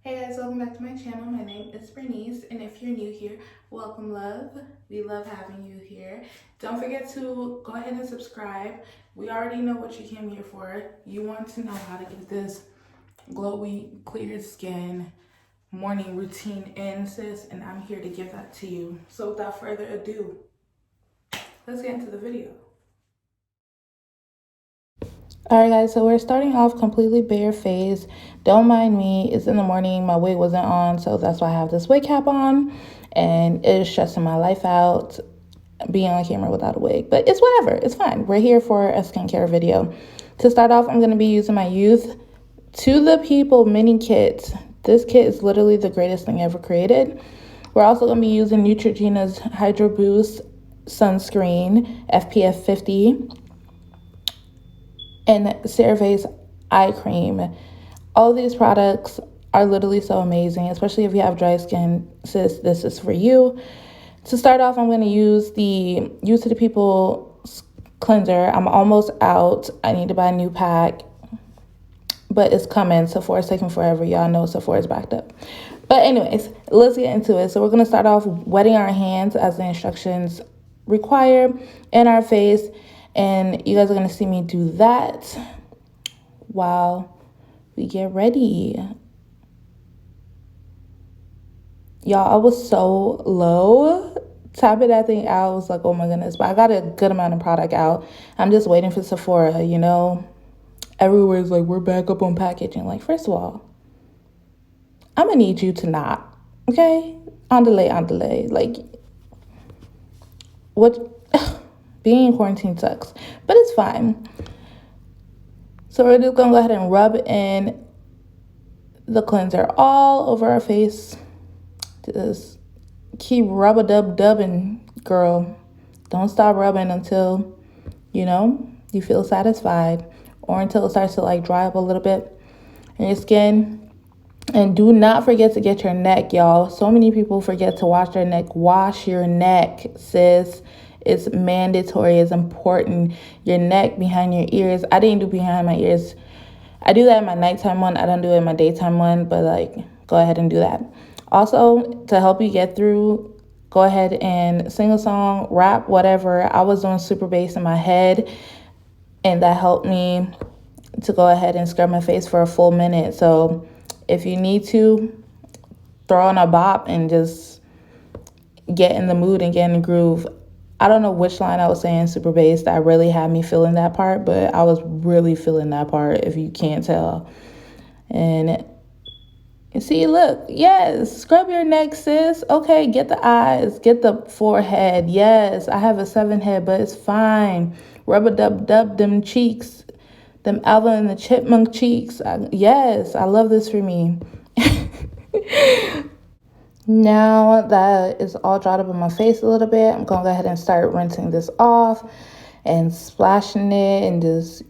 Hey guys, welcome back to my channel. My name is Bernice, and if you're new here, welcome, love. We love having you here. Don't forget to go ahead and subscribe. We already know what you came here for. You want to know how to get this glowy, clear skin morning routine in, sis, and I'm here to give that to you. So without further ado, let's get into the video. Alright guys, so we're starting off completely bare face. Don't mind me, it's in the morning, my wig wasn't on, so that's why I have this wig cap on. And it is stressing my life out being on camera without a wig. But it's whatever, it's fine. We're here for a skincare video. To start off, I'm going to be using my Youth To The People mini kit. This kit is literally the greatest thing ever created. We're also going to be using Neutrogena's Hydro Boost Sunscreen SPF50. And Cerave EYECREAM. All of these products are literally so amazing, especially if you have dry skin, sis, this is for you. To start off, I'm going to use the Youth To The People cleanser. I'm almost out. I need to buy a new pack, but it's coming. Sephora's taking forever. Y'all know Sephora's backed up. But anyways, let's get into it. So we're going to start off wetting our hands as the instructions require in our face. And you guys are going to see me do that while we get ready. Y'all, I was so low. Tapping that thing out, I was like, oh my goodness. But I got a good amount of product out. I'm just waiting for Sephora, you know. Everywhere's like, we're back up on packaging. Like, first of all, I'm going to need you to not, okay? On delay. Like, what... Being in quarantine sucks, but it's fine. So we're just gonna go ahead and rub in the all over our face. Just keep rub-a-dub-dubbing, girl. Don't stop rubbing until, you feel satisfied, or until it starts to like dry up a little bit in your skin. And do not forget to get your neck, y'all. So many people forget to wash their neck. Wash your neck, sis. It's mandatory. It's important. Your neck, behind your ears. I didn't do behind my ears. I do that in my nighttime one. I don't do it in my daytime one, but like, go ahead and do that. Also, to help you get through, go ahead and sing a song, rap, whatever. I was doing super bass in my head, and that helped me to go ahead and scrub my face for a full minute. So if you need to, throw on a bop and just get in the mood and get in the groove. I don't know which line I was saying super bass that really had me feeling that part, but I was really feeling that part, if you can't tell. And see, look, yes, scrub your neck, sis. Okay, get the eyes, get the forehead. Yes, I have a 7 head, but it's fine. Rub-a-dub-dub them cheeks, them Alvin and the Chipmunk cheeks. Yes, I love this for me. Now that is all dried up in my face a little bit, I'm going to go ahead and start rinsing this off and splashing it and just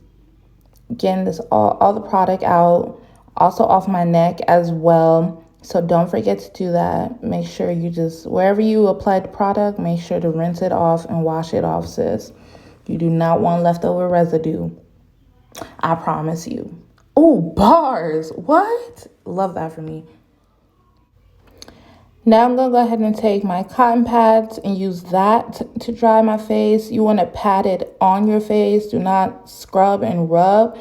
getting this all the product out, also off my neck as well. So don't forget to do that. Make sure you just, wherever you applied the product, make sure to rinse it off and wash it off, sis. You do not want leftover residue. I promise you. Oh, bars. What? Love that for me. Now I'm going to go ahead and take my cotton pads and use that to dry my face. You want to pat it on your face. Do not scrub and rub.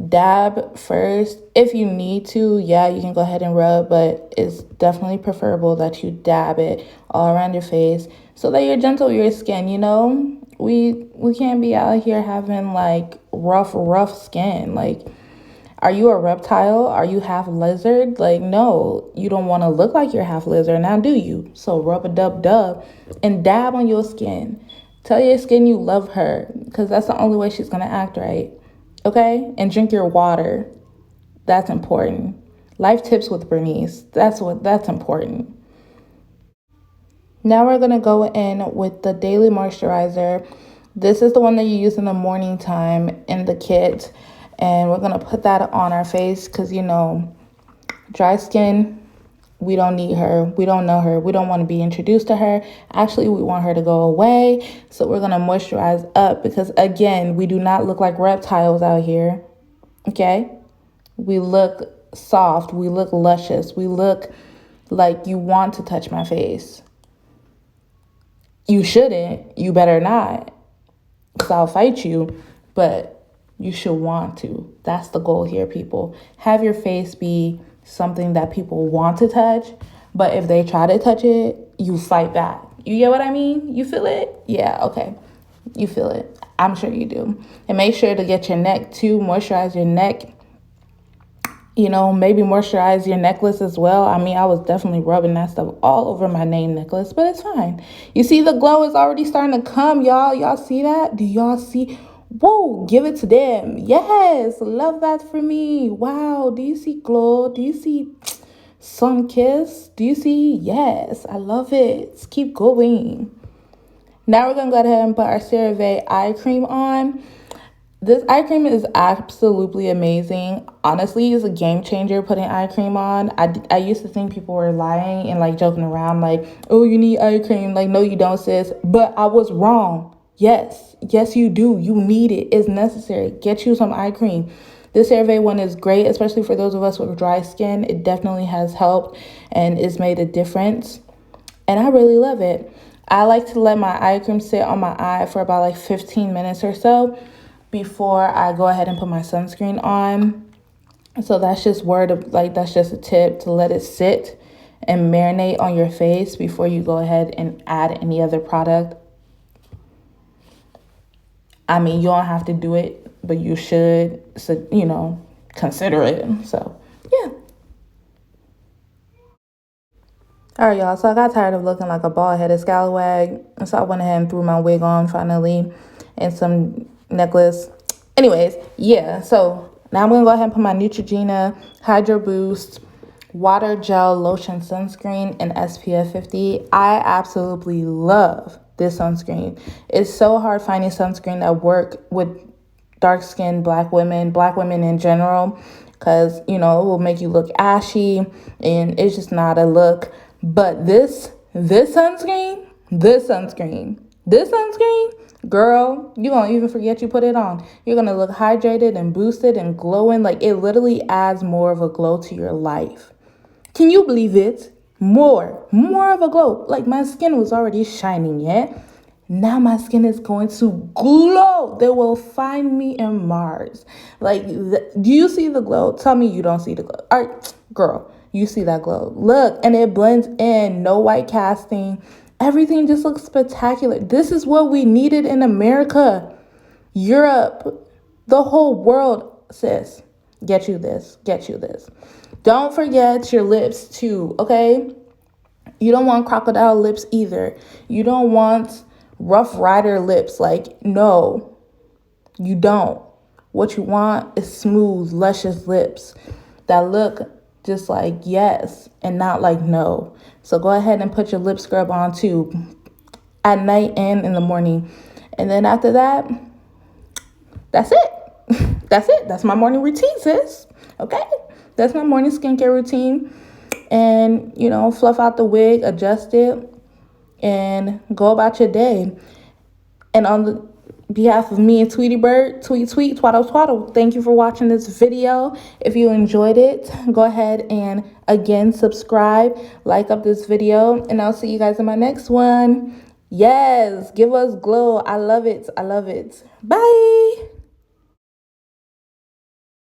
Dab first. If you need to, yeah, you can go ahead and rub, but it's definitely preferable that you dab it all around your face so that you're gentle with your skin, you know? We can't be out here having like rough skin. Like, are you a reptile? Are you half lizard? Like, no, you don't want to look like you're half lizard now, do you? So rub-a-dub-dub and dab on your skin. Tell your skin you love her, because that's the only way she's going to act right. Okay? And drink your water. That's important. Life tips with Bernice. That's important. Now we're going to go in with the daily moisturizer. This is the one that you use in the morning time in the kit. And we're going to put that on our face because, dry skin, we don't need her. We don't know her. We don't want to be introduced to her. Actually, we want her to go away. So we're going to moisturize up because, again, we do not look like reptiles out here. Okay? We look soft. We look luscious. We look like you want to touch my face. You shouldn't. You better not, because I'll fight you. But you should want to. That's the goal here, people. Have your face be something that people want to touch. But if they try to touch it, you fight back. You get what I mean? You feel it? Yeah, okay. You feel it. I'm sure you do. And make sure to get your neck too. Moisturize your neck. You know, maybe moisturize your necklace as well. I mean, I was definitely rubbing that stuff all over my name necklace, but it's fine. You see the glow is already starting to come, y'all. Y'all see that? Do y'all see? Whoa, give it to them. Yes, love that for me. Wow, do you see glow? Do you see sun kiss? Do you see? Yes, I love it. Let's keep going. Now we're going to go ahead and put our CeraVe eye cream on. This eye cream is absolutely amazing. Honestly, it's a game changer putting eye cream on. I used to think people were lying and like joking around like, oh, you need eye cream. Like, no, you don't, sis. But I was wrong. Yes, you do. You need it. It's necessary. Get you some eye cream. This CeraVe one is great, especially for those of us with dry skin. It definitely has helped and it's made a difference. And I really love it. I like to let my eye cream sit on my eye for about like 15 minutes or so before I go ahead and put my sunscreen on. So that's just that's just a tip to let it sit and marinate on your face before you go ahead and add any other product. I mean, you don't have to do it, but you should, so, you know, consider it. So, yeah. All right, y'all. So I got tired of looking like a bald-headed scallywag. So I went ahead and threw my wig on finally and some necklace. Anyways, yeah. So now I'm going to go ahead and put my Neutrogena Hydro Boost Water Gel Lotion Sunscreen in SPF 50. I absolutely love this sunscreen. It's so hard finding sunscreen that work with dark-skinned black women in general, because, you know, it will make you look ashy and it's just not a look. But this sunscreen, girl, you're going to even forget you put it on. You're going to look hydrated and boosted and glowing. Like, it literally adds more of a glow to your life. Can you believe it? More of a glow. Like, my skin was already shining, yeah? Now my skin is going to glow. They will find me in Mars. Like, do you see the glow? Tell me you don't see the glow. All right, girl, you see that glow. Look, and it blends in. No white casting. Everything just looks spectacular. This is what we needed in America, Europe, the whole world, sis. Get you this. Don't forget your lips too, okay? You don't want crocodile lips either. You don't want Rough Rider lips. Like, no, you don't. What you want is smooth, luscious lips that look just like yes and not like no. So go ahead and put your lip scrub on too, at night and in the morning. And then after that, that's it. That's it. That's my morning routine, sis. Okay? That's my morning skincare routine. And, you know, fluff out the wig, adjust it, and go about your day. And on the behalf of me and Tweety Bird, tweet, twaddle, twaddle, thank you for watching this video. If you enjoyed it, go ahead and, again, subscribe, like up this video, and I'll see you guys in my next one. Yes, give us glow. I love it. Bye.